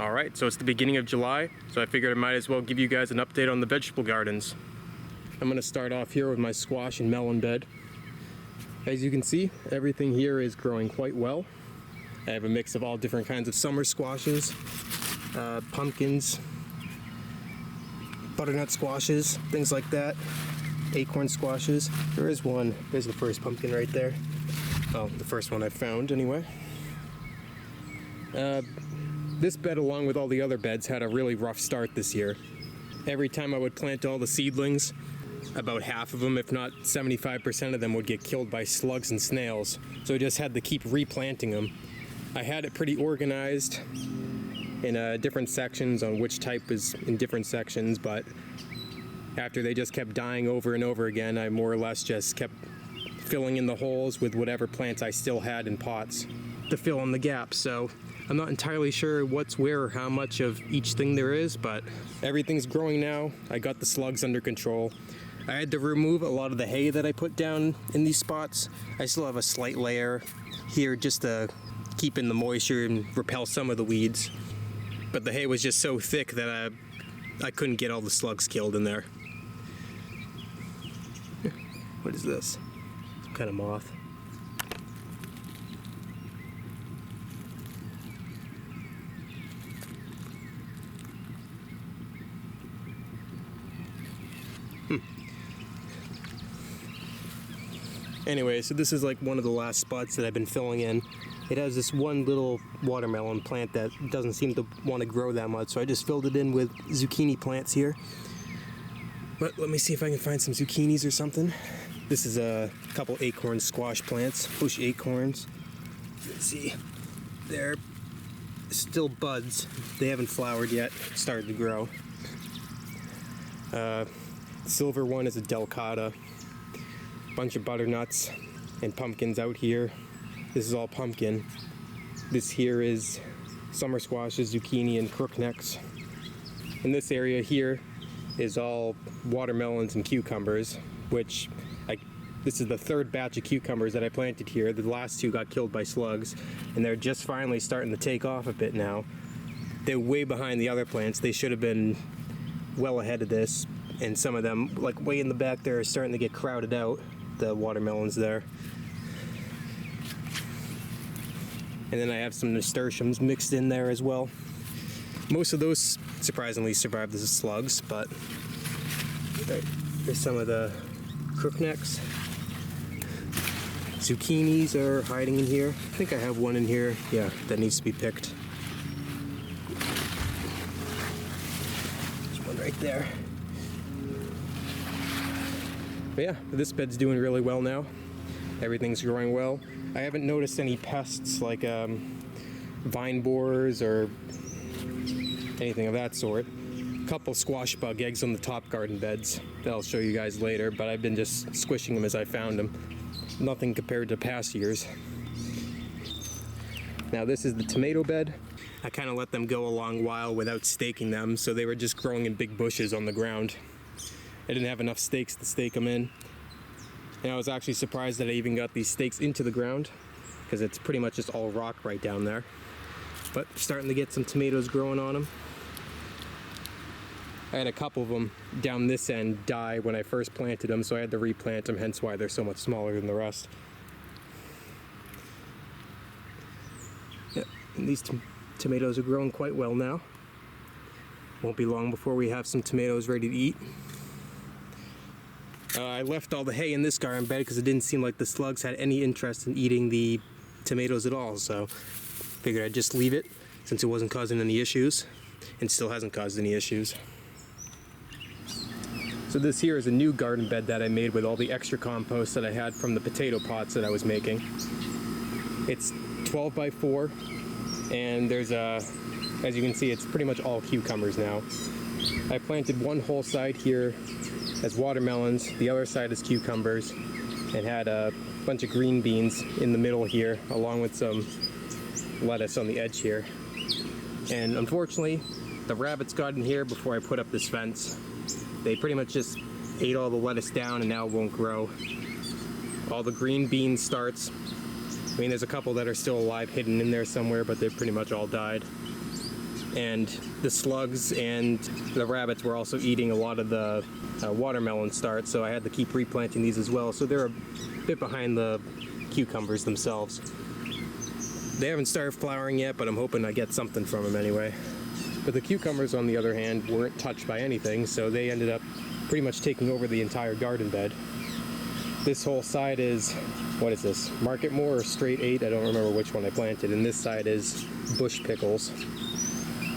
Alright, so it's the beginning of July, so I figured I might as well give you guys an update on the vegetable gardens. I'm going to start off here with my squash and melon bed. As you can see, everything here is growing quite well. I have a mix of all different kinds of summer squashes, pumpkins, butternut squashes, things like that, acorn squashes. There is one, there's the first pumpkin right there. Oh, the first one I found anyway. This bed, along with all the other beds, had a really rough start this year. Every time I would plant all the seedlings, about half of them, if not 75% of them, would get killed by slugs and snails. So I just had to keep replanting them. I had it pretty organized in different sections on which type is in different sections, but after they just kept dying over and over again, I more or less just kept filling in the holes with whatever plants I still had in pots to fill in the gaps. So I'm not entirely sure what's where or how much of each thing there is, but everything's growing now. I got the slugs under control. I had to remove a lot of the hay that I put down in these spots. I still have a slight layer here just to keep in the moisture and repel some of the weeds. But the hay was just so thick that I couldn't get all the slugs killed in there. What is this? Some kind of moth. Anyway, so this is like one of the last spots that I've been filling in. It has this one little watermelon plant that doesn't seem to want to grow that much, so I just filled it in with zucchini plants here. But let me see if I can find some zucchinis or something. This is a couple acorn squash plants, bush acorns. Let's see, they're still buds. They haven't flowered yet, started to grow. Silver one is a delicata. Bunch of butternuts and pumpkins out here. This is all pumpkin. This here is summer squashes, zucchini, and crooknecks. And this area here is all watermelons and cucumbers, which this is the third batch of cucumbers that I planted here. The last two got killed by slugs, and they're just finally starting to take off a bit now. They're way behind the other plants. They should have been well ahead of this, and some of them, like way in the back there, are starting to get crowded out. The watermelons there. And then I have some nasturtiums mixed in there as well. Most of those surprisingly survived the slugs, but there's some of the crooknecks. Zucchinis are hiding in here. I think I have one in here, yeah, that needs to be picked. There's one right there. But yeah, this bed's doing really well now. Everything's growing well. I haven't noticed any pests like vine borers or anything of that sort. A couple squash bug eggs on the top garden beds that I'll show you guys later, but I've been just squishing them as I found them. Nothing compared to past years. Now this is the tomato bed. I kind of let them go a long while without staking them, so they were just growing in big bushes on the ground. I didn't have enough stakes to stake them in. And I was actually surprised that I even got these stakes into the ground, because it's pretty much just all rock right down there. But starting to get some tomatoes growing on them. I had a couple of them down this end die when I first planted them, so I had to replant them, hence why they're so much smaller than the rest. Yeah, and these tomatoes are growing quite well now. Won't be long before we have some tomatoes ready to eat. I left all the hay in this garden bed because it didn't seem like the slugs had any interest in eating the tomatoes at all, so figured I'd just leave it since it wasn't causing any issues, and still hasn't caused any issues. So this here is a new garden bed that I made with all the extra compost that I had from the potato pots that I was making. It's 12 by 4, and there's as you can see, it's pretty much all cucumbers now. I planted one whole side here as watermelons, the other side is cucumbers, and had a bunch of green beans in the middle here, along with some lettuce on the edge here. And unfortunately, the rabbits got in here before I put up this fence. They pretty much just ate all the lettuce down and now it won't grow. All the green bean starts. I mean, there's a couple that are still alive hidden in there somewhere, but they've pretty much all died. And the slugs and the rabbits were also eating a lot of the watermelon start, so I had to keep replanting these as well. So they're a bit behind the cucumbers themselves. They haven't started flowering yet, but I'm hoping I get something from them anyway. But the cucumbers, on the other hand, weren't touched by anything, so they ended up pretty much taking over the entire garden bed. This whole side is, what is this, Marketmore or Straight 8? I don't remember which one I planted. And this side is bush pickles.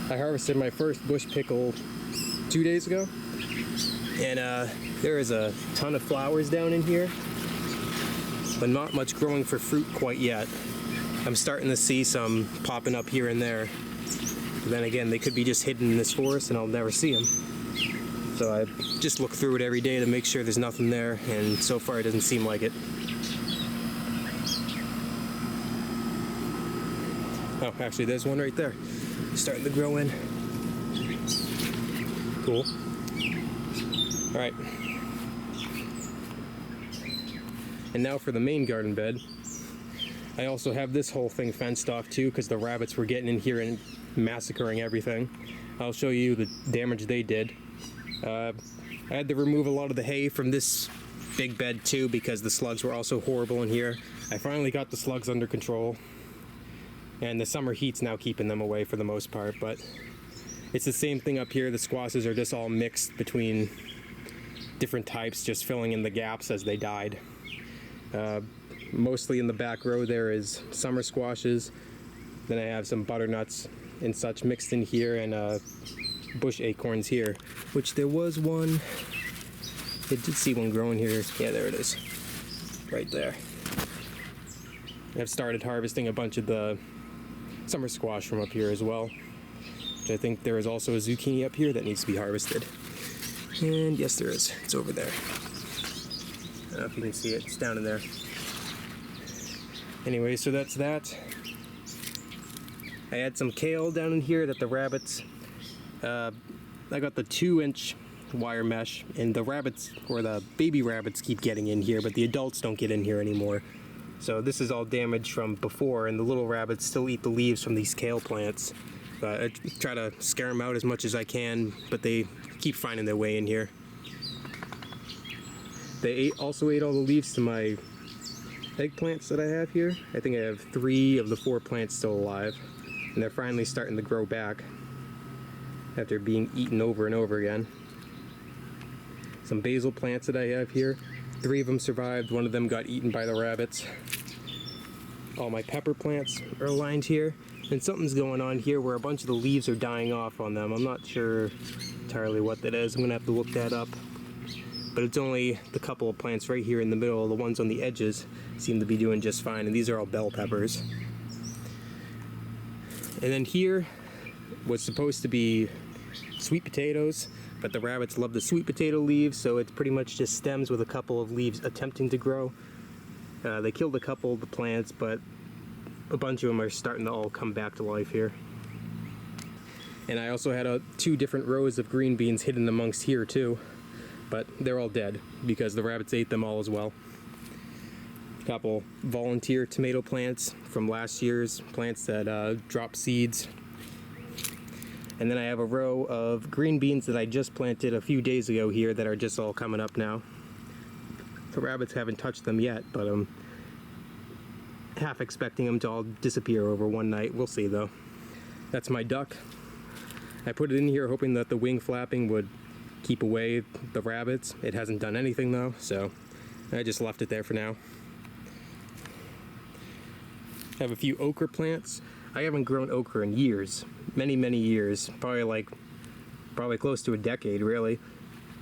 I harvested my first bush pickle 2 days ago, and there is a ton of flowers down in here, but not much growing for fruit quite yet. I'm starting to see some popping up here and there, but then again, they could be just hidden in this forest and I'll never see them. So I just look through it every day to make sure there's nothing there, and so far it doesn't seem like it. Oh, actually there's one right there. Starting to grow in. Cool. All right. And now for the main garden bed. I also have this whole thing fenced off too, because the rabbits were getting in here and massacring everything. I'll show you the damage they did. I had to remove a lot of the hay from this big bed too, because the slugs were also horrible in here. I finally got the slugs under control, and the summer heat's now keeping them away for the most part, but it's the same thing up here. The squashes are just all mixed between different types, just filling in the gaps as they died. Mostly in the back row there is summer squashes. Then I have some butternuts and such mixed in here, and bush acorns here, which there was one. I did see one growing here. Yeah, there it is. Right there. I've started harvesting a bunch of the summer squash from up here as well, which I think there is also a zucchini up here that needs to be harvested. And yes, there is. It's over there. I don't know if you can see it. It's down in there. Anyway, so that's that. I had some kale down in here that the rabbits, I got the 2-inch wire mesh, and the rabbits, or the baby rabbits, keep getting in here, but the adults don't get in here anymore. So this is all damage from before, and the little rabbits still eat the leaves from these kale plants. I try to scare them out as much as I can, but they keep finding their way in here. They also ate all the leaves to my eggplants that I have here. I think I have 3 of the 4 plants still alive, and they're finally starting to grow back after being eaten over and over again. Some basil plants that I have here. 3 of them survived, 1 of them got eaten by the rabbits. All my pepper plants are aligned here, and something's going on here where a bunch of the leaves are dying off on them. I'm not sure entirely what that is. I'm gonna have to look that up. But it's only the couple of plants right here in the middle. The ones on the edges seem to be doing just fine, and these are all bell peppers. And then here was supposed to be sweet potatoes, but the rabbits love the sweet potato leaves, so it's pretty much just stems with a couple of leaves attempting to grow. They killed a couple of the plants, but a bunch of them are starting to all come back to life here. And I also had 2 different rows of green beans hidden amongst here too, but they're all dead because the rabbits ate them all as well. A couple volunteer tomato plants from last year's plants that dropped seeds. And then I have a row of green beans that I just planted a few days ago here that are just all coming up now. The rabbits haven't touched them yet, but I'm half expecting them to all disappear over one night. We'll see though. That's my duck. I put it in here hoping that the wing flapping would keep away the rabbits. It hasn't done anything though, so I just left it there for now. I have a few okra plants. I haven't grown okra in years, many years, probably close to a decade really,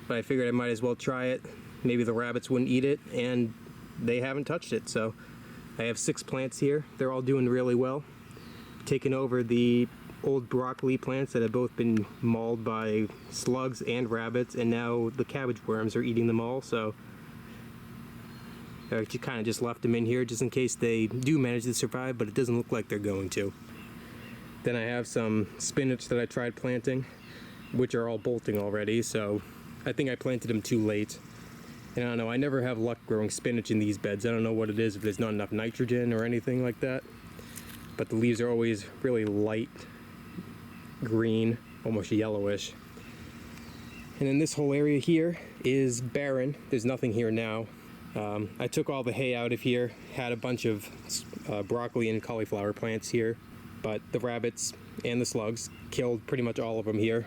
but I figured I might as well try it. Maybe the rabbits wouldn't eat it, and they haven't touched it, so I have 6 plants here. They're all doing really well. Taking over the old broccoli plants that have both been mauled by slugs and rabbits, and now the cabbage worms are eating them all, so I kind of just left them in here just in case they do manage to survive, but it doesn't look like they're going to. Then I have some spinach that I tried planting, which are all bolting already, so I think I planted them too late. And I don't know, I never have luck growing spinach in these beds. I don't know what it is, if there's not enough nitrogen or anything like that. But the leaves are always really light green, almost yellowish. And then this whole area here is barren. There's nothing here now. I took all the hay out of here, had a bunch of broccoli and cauliflower plants here, but the rabbits and the slugs killed pretty much all of them here.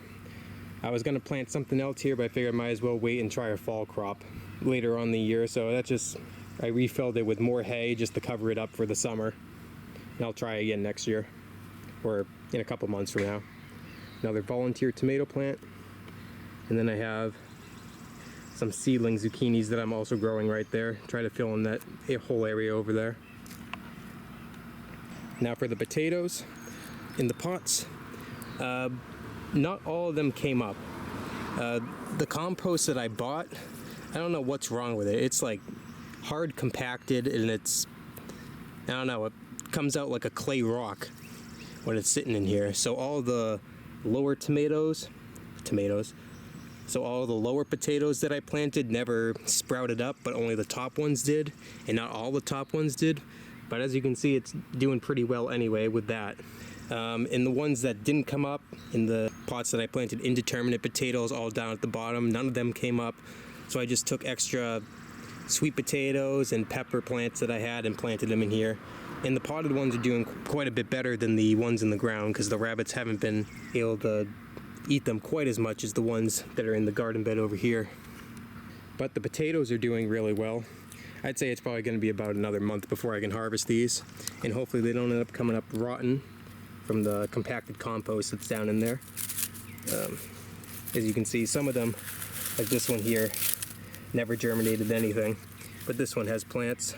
I was going to plant something else here, but I figured I might as well wait and try a fall crop later on in the year. So I refilled it with more hay just to cover it up for the summer. And I'll try again next year, or in a couple months from now. Another volunteer tomato plant. And then I have some seedling zucchinis that I'm also growing right there. Try to fill in that whole area over there. Now for the potatoes in the pots. Not all of them came up. The compost that I bought, I don't know what's wrong with it. It's like hard compacted, and I don't know, it comes out like a clay rock when it's sitting in here. So all the lower tomatoes, so all the lower potatoes that I planted never sprouted up, but only the top ones did, and not all the top ones did. But as you can see, it's doing pretty well anyway with that. And the ones that didn't come up, in the pots that I planted indeterminate potatoes all down at the bottom, none of them came up. So I just took extra sweet potatoes and pepper plants that I had and planted them in here. And the potted ones are doing quite a bit better than the ones in the ground, because the rabbits haven't been able to eat them quite as much as the ones that are in the garden bed over here. But the potatoes are doing really well. I'd say it's probably going to be about another month before I can harvest these, and hopefully they don't end up coming up rotten from the compacted compost that's down in there. As you can see, some of them, like this one here, never germinated anything, but this one has plants.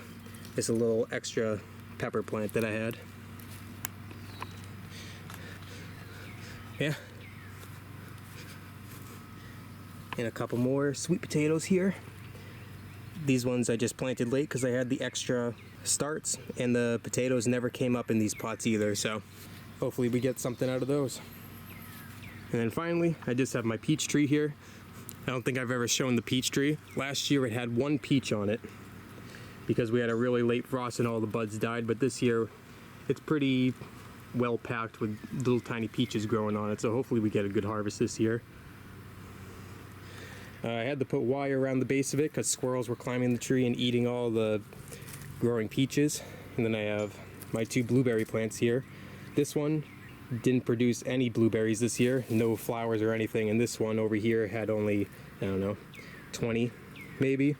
It's a little extra pepper plant that I had. Yeah. And a couple more sweet potatoes here. These ones I just planted late because I had the extra starts, and the potatoes never came up in these pots either, so hopefully we get something out of those. And then finally, I just have my peach tree here. I don't think I've ever shown the peach tree. Last year it had one peach on it because we had a really late frost and all the buds died, but this year it's pretty well packed with little tiny peaches growing on it, so hopefully we get a good harvest this year. I had to put wire around the base of it because squirrels were climbing the tree and eating all the growing peaches. And then I have my 2 blueberry plants here. This one didn't produce any blueberries this year, no flowers or anything, and this one over here had only, I don't know, 20 maybe.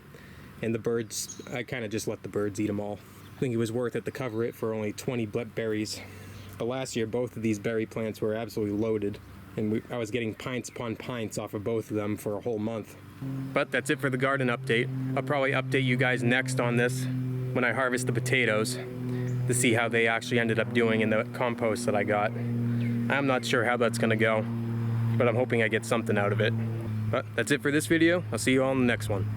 And the birds, I kind of just let the birds eat them all. I think it was worth it to cover it for only 20 berries. But last year both of these berry plants were absolutely loaded, and I was getting pints upon pints off of both of them for a whole month. But that's it for the garden update. I'll probably update you guys next on this when I harvest the potatoes to see how they actually ended up doing in the compost that I got. I'm not sure how that's gonna go, but I'm hoping I get something out of it. But that's it for this video. I'll see you all in the next one.